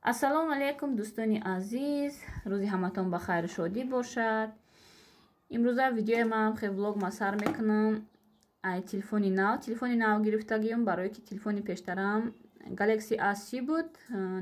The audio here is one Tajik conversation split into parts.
ассалому алайкум дӯстони азиз, рӯзи ҳаматон ба хайру шодӣ бошад. имрӯза видеои ман хеле влог сар мекунам. Телефони нав гирифтагиём, барое ки телефони пештарам Galaxy A30 буд,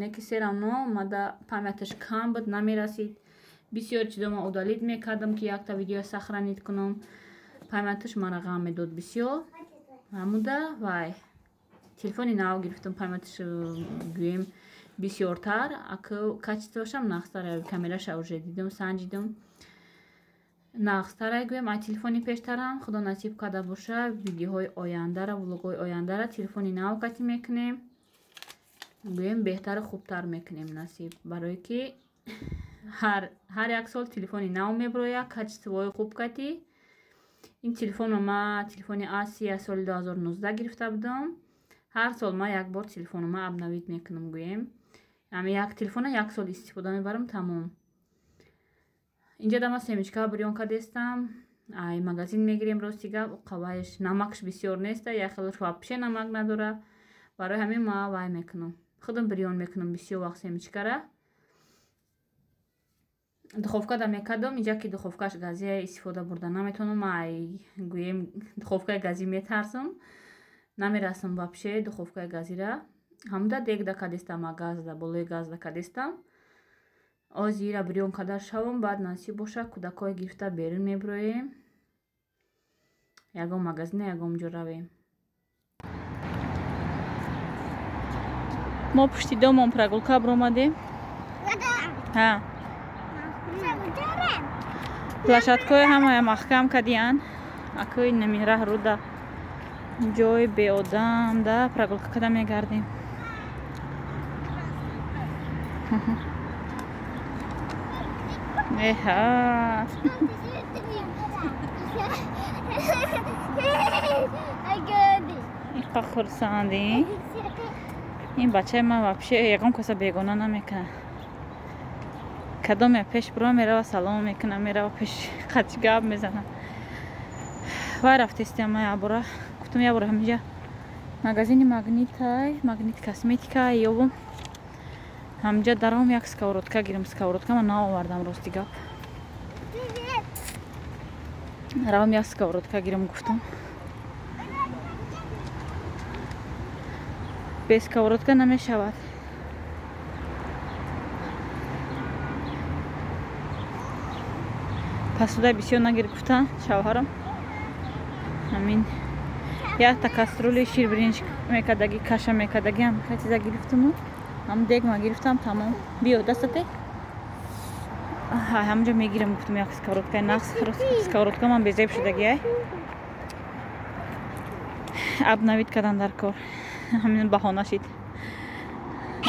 неки серамно омада, памяташ кам буд, намерасид. Бисёр чизо ман удалит мекардам ки якта видео сахранид кунам. Памяташ мара ғам медод бисёр. Ҳамуда вай телефони нав гирифтам, памяташ гӯем бисёртар, качествошам нақстар, камераша уже дидам, санҷидам. Нақстара гӯем ай телефони пештарам, худо насиб карда боша, видеоҳои ояндара, влогҳои ояндара телефони нав катӣ мекунем. Гӯем беҳтару хубтар мекунем насиб, барое ки ҳар як сол телефони нав мебарояд, качествои хуб катӣ. Ин телефонро ман телефони A30 соли 2019 гирифта будам. Ҳар сол ман як бор телефонома обновид мекунам, гӯем як телефона як сол истифода мебарам, тамом. Инҷа дама семечка бурён кардестам, ай магазин мегирем, рости гап қавайш намакш бисёр неста, як хелаш вапше намак надора, барои ҳамин ман вай мекунам, худам бурён мекунам бисёр вақт семечкара. Духовкада мекардам, инҷа ки духовкаш газия истифода бурда наметавонам, ай гӯем духовкаи газӣ метарсам, намерасам вапше духовкаи газира. Ҳамда дегда кардестам, газда болои газда кардестам. Озира бурён карда шавам, баъд насиб боша кӯдакҳои гирифта берун мебироем. Ягон магазина, ягон ҷо равем. Мо пушти домон прогулка биромадем. Ҳа. Плашадкои ҳамаи маҳкам кардиян. Акои намираҳ руда ҷои беодам да прогулка карда мегардем. Эҳа. Иқа хурсандӣ. Ин бачаи ман вобше ягон каса бегона намекунад. Кадом я пеш биро мерава, салом мекуна, мерава пеш қач гап мезана. Вай рафтестиам ман ябора. Гуфтам ябора ҳаминҷа магазини магнитай, магнит косметика ёбам. ҳамҷа даром як сковородка гирам, сковородка ман наовардам, рости гап. равам як сковородка гирам, гуфтам. без сковородка намешавад. посуда бисёр нагир гуфтам шавҳарам. ҳамин якта каструли ширбиринҷ мекардаги, каша мекардаги ҳамика чиза гирифтаму. ҳам дег ма гирифтам, тамом. Биё дастате. ҳамҷа мегирам, гуфтам як сковородкаи нақс. Сковородка ман безеб шудаги ай. обновид кардан дар кор. ҳамин баҳона шид.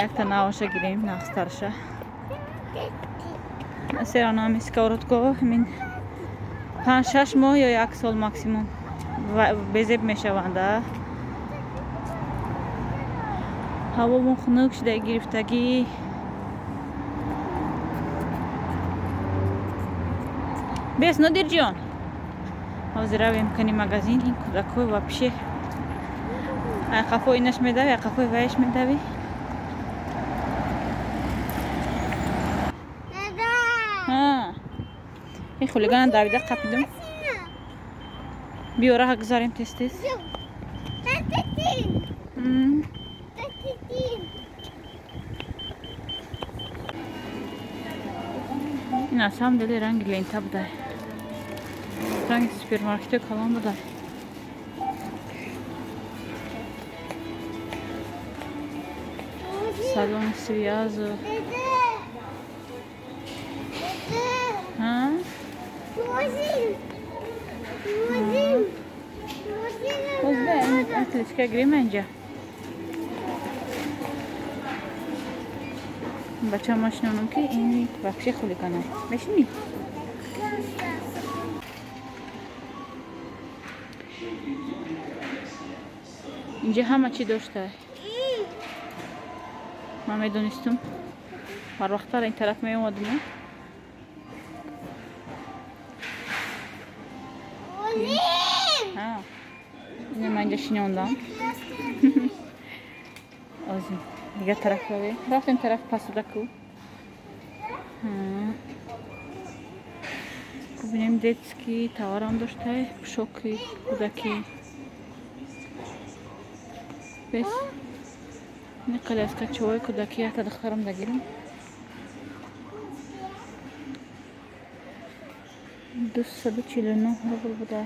Якта навоша гирем, нақстарша. Серано ҳамин сковородка ҳамин 5-6 моҳ ё 1 сол максимум безеб мешаванда. ҳавомон хунук шуда гирифтагӣ. бес нодирҷон ҳозир равем кани магазин. ин кӯдакҳои вапше ай қафо инаш медави, ай қафои вайш медави. ин хулигана давида қапидам. биё раҳ гузарем тез тез. ин аз ҳам дили ранги лента буда, ранги супермаркетои калон буда. салон связу. Отличка гирем инҷа. бача машинонам ки ин вахши хулигана. Мешини? инҷа ҳама чӣ дошта. ман медонистам. барвақтар ин тараф меомадам. ман инҷа шинондам. озим دیگه طرف روی رفتیم طرف پسوده کو ببینیم детский товар هم داشته پوشاکی کودکی بس نقل از کچه‌های کودکی حتی دخترم دگیرم 249 روبل بوده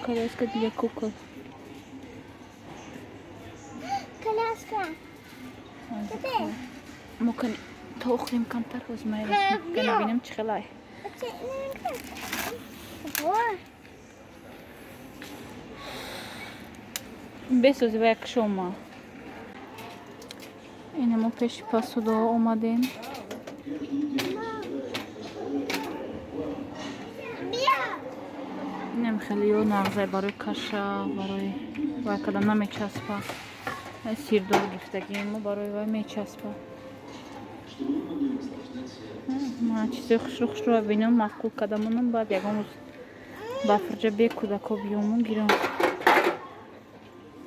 коляска для кукол коляска ممكن تأخذهم كمتر وزمايلك كنا بينام تخلاي بسوز وک شما اینه ما پیش پاسودا اومدیم اینم خیلی نغزه برای کشا برای وای کدام نمیچسبه سیردار گرفتگی ما برای وای میچسبه ما چیزی خوش رو ببینم معقول کدامونم بعد یکم روز بافرجه به کودکا بیامون گیرم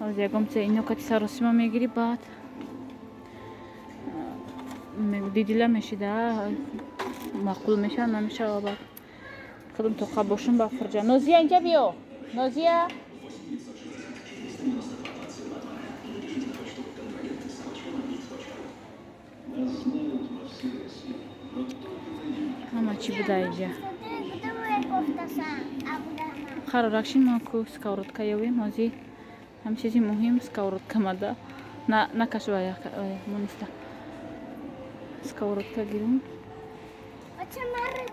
از یکم چه اینو کتی سراسیما میگیری بعد دیدیله میشیده معقول میشه نمیشه بعد خودم تو قباشون بافرجه نازیه اینجا بیو نازیه همه چی بوده اینجا قرار رکشین ما کو سکاورتکا یویم ازی هم چیزی مهم سکاورتکا مده نه کشو یا منسته سکاورتکا گیریم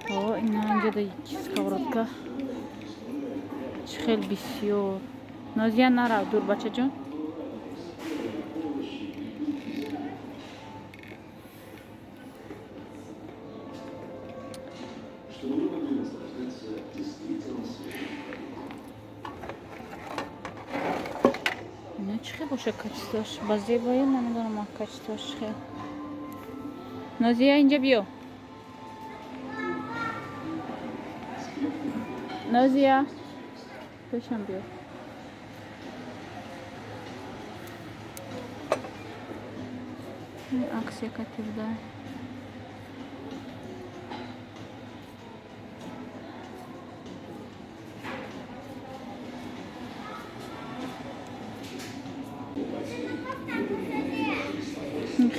اینا اینجا ده سکاورتکا خیلی بسیار نازیه نرو دور بچه جان چه باشه کچتاش بازی باید نمیدونم کچتاش خیلی نازیه اینجا بیو نازیه پیشم بیو این عکسی کتی بوده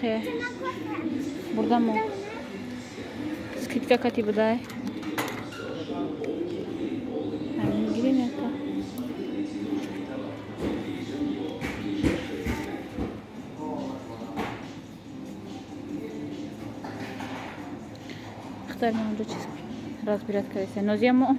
خیر بردم مو سکیتکا کتی بوده همین گیری نیتا اختار من دو چیز راز بیرد کردیسه نازیه مو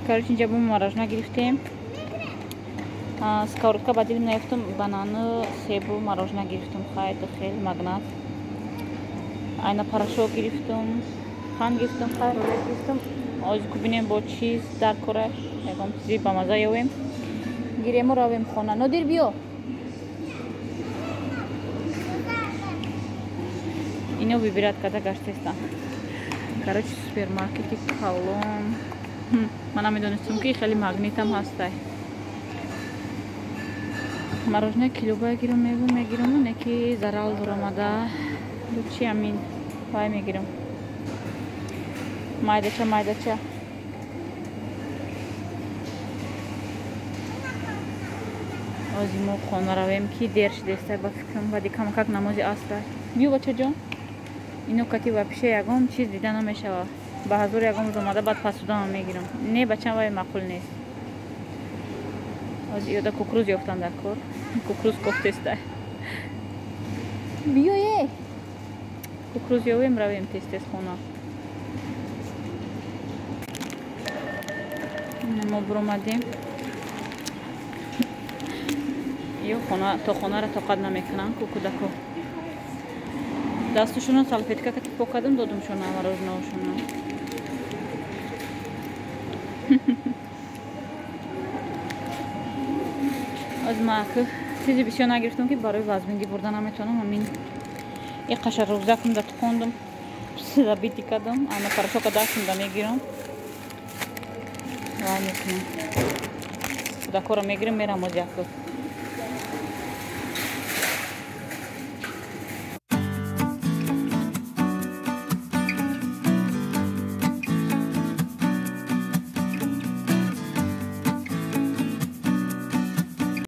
короче اینجا بوم مراجعه گرفتیم سکاورتکا بعد دیدیم نیفتم بنانه سیب و مراجعه گرفتم خیلی مگنت اینا پاراشو گرفتم خان گرفتم خیلی گرفتم از ببینیم با چیز در کره یکم چیزی با مزه یویم گیریم و رویم خونه نادر بیو اینو ببرد کده گشتستم короче супермаркети калон من نمیدونستم که خیلی مگنیت هم هسته مراجعه کیلوبای گیرم میگیرم اونه که زرال دور آمده چی همین پای میگیرم مایده چه آزی ما خانه رویم که دیر شده با فکرم و دیگه کمکک نمازی آسته بیو بچه جان اینو کتی و پیشه یکم چیز دیده نمیشه به حضور یکم روز اومده بعد پسوده هم میگیرم نه بچه وای معقول نیست از یاده کوکروز یافتم در کار کوکروز کوفتسته بیایه کوکروز یاویم رویم تست خونه ما برامدیم یو خونه تا خونه را طاقت نمیکنن کودکو дастушона салфетка кати покадам додумшона ва розновшона. аз мак чизи бисёр нагирифтам ки барои вазминдӣ бурда наметавонам. ҳамин ин қашар рӯзакам да тукондам сида бити кардам ана порошока дастам да мегирам ва мекунам сида кора мегирам мерам оз як